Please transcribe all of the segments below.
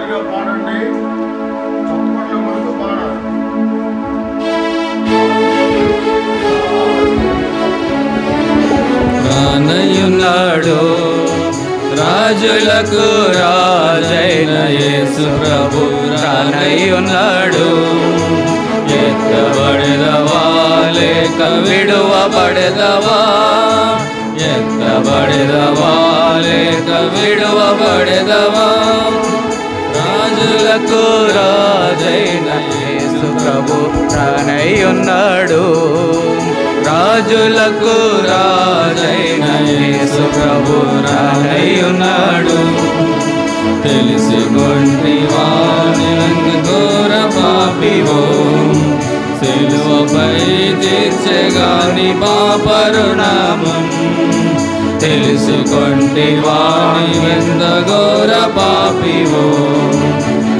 గట్టిగా పాడండి. చప్పట్లు కొడుతూ పాడాలి. రానయ్యున్నాడు రాజులకు రాజైన యేసు ప్రభు రానయ్యున్నాడు. ఎత్తబడెదవా లేక విడువబడెదవా, ఎత్తబడెదవా లేక విడువబడెదవా. రాజులకు రాజైన యేసు ప్రభు రానయ్యున్నాడు. రాజులకు రాజైన యేసు ప్రభు రానయ్యున్నాడు. తెలిసికొంటివా ఘోర పాపివో, సిలువపై తీర్చెగాని పాపరుణామం. తెలుసుకొంటివా ఎంత ఘోర పాపివో,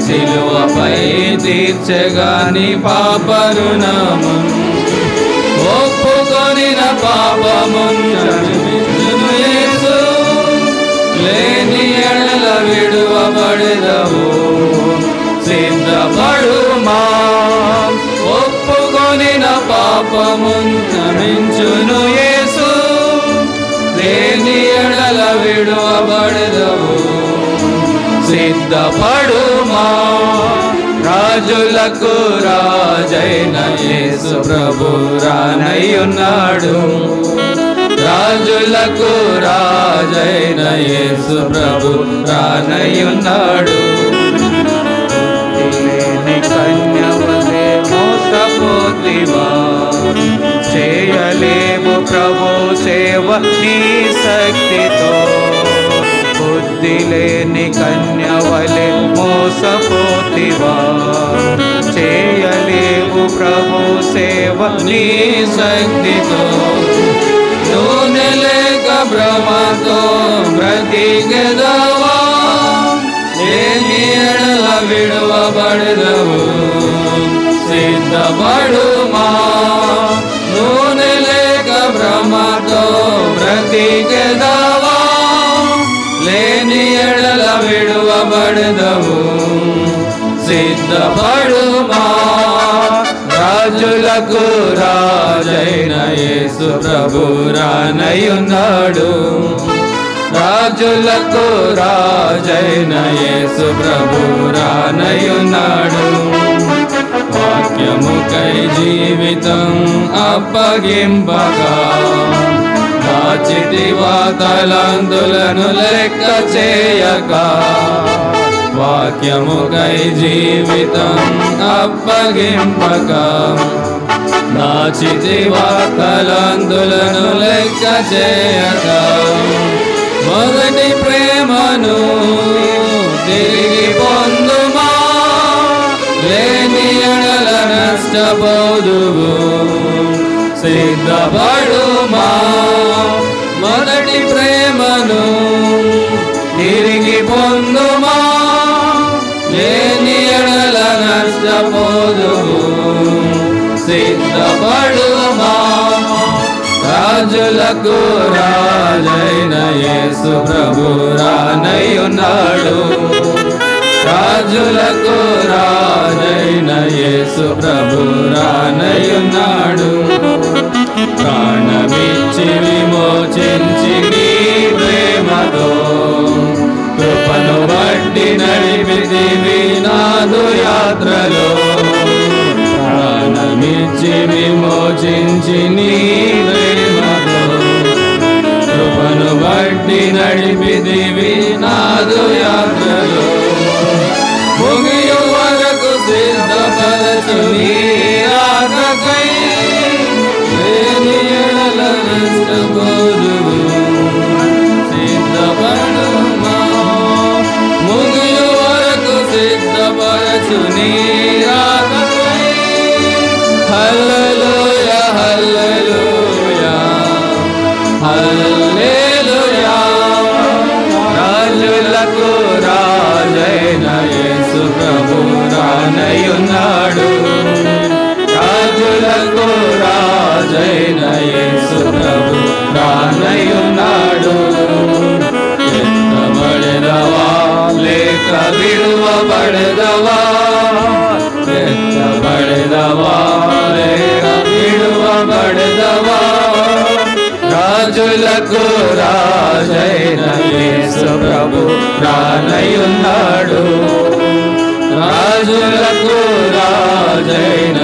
సిలువపై తీర్చెగాని పాపరుణామం. ఒప్పుకొనిన పాపమును క్షమించును యేసు, లేని ఎడల విడువబడెదవు. సిద్ధపడుమా, ఒప్పుకొనిన పాపమును క్షమించును యేసు, లేని ఎడల విడువబడెదవు. సిద్ధపడుమా, రాజులకు రాజైన యేసు ప్రభు రానయ్యున్నాడు. రాజులకు రాజైన యేసు ప్రభు రానయ్యున్నాడు. లేని కన్యవలే మోసపోతివా, చేయలేవు ప్రభు సేవ నీ శక్తితో. బుద్ధి లేని కన్యవలే మోసపోతివా, చేయలేవు ప్రభు సేవ నీ శక్తితో. నూనె లేక భ్రమతో బ్రతికెదవా, లేని ఎడల విడువబడెదవు. సిద్ధపడుమా, నూనె లేక భ్రమతో బ్రతికెదవా, లేని ఎడల విడువబడెదవు. సిద్ధపడుమా, రాజులకు రాజైన యేసు ప్రభు రానయ్యున్నాడు. రాజులకు రాజైన యేసు ప్రభు రానయ్యున్నాడు. వాక్యముకై జీవితం అప్పగింపగా, దాచితివా తలంతులను లెక్క చేయక. వాక్యముకై జీవితం అప్పగింపక, దాచితివా తలంతులను లెక్క చేయక. మొదటి ప్రేమను తిరిగి పొందుమా, లేని ఎడల నష్టపోదువు. సిద్ధపడుమా, మొదటి ప్రేమను తిరిగి పొందుమా, లేని ఎడల నష్టపోదువు. సిద్ధపడుమా, రాజులకు రాజైన యేసు ప్రభు రానయ్యున్నాడు. రాజులకు రాజైన యేసు ప్రభు రానయ్యున్నాడు. ప్రాణమిచ్చి విమోచించి నీ ప్రేమతో, కృపను బట్టి నడిపితివి నాదు యాత్రలో. ప్రాణమిచ్చి విమోచించి నీ ప్రేమతో, కృపను బట్టి నడిపితివి నాదు యాత్రలో. ముగియు వరకు సిద్ధపరచు నీ రాకకై, లేని ఎడల నష్టపోదువు. సిద్ధపడుమా, ముగియు వరకు సిద్ధపరచు నీ రాకకై. హల్లెలూయా హల్లెలూయా హల్లెలూయా. రాజులకు రాజైన యేసు ప్రభు రానయ్యున్నాడు. రాజులకు రాజైన యేసు ప్రభు రానయ్యున్నాడు. ఎత్తబడెదవా లేక విడువబడెదవా, విడువబడదవా ఎత్తబడదవా లేక విడువబడదవా రాజులకు రాజైన యేసు ప్రభు రానయున్నాడు రాజులకు రాజైన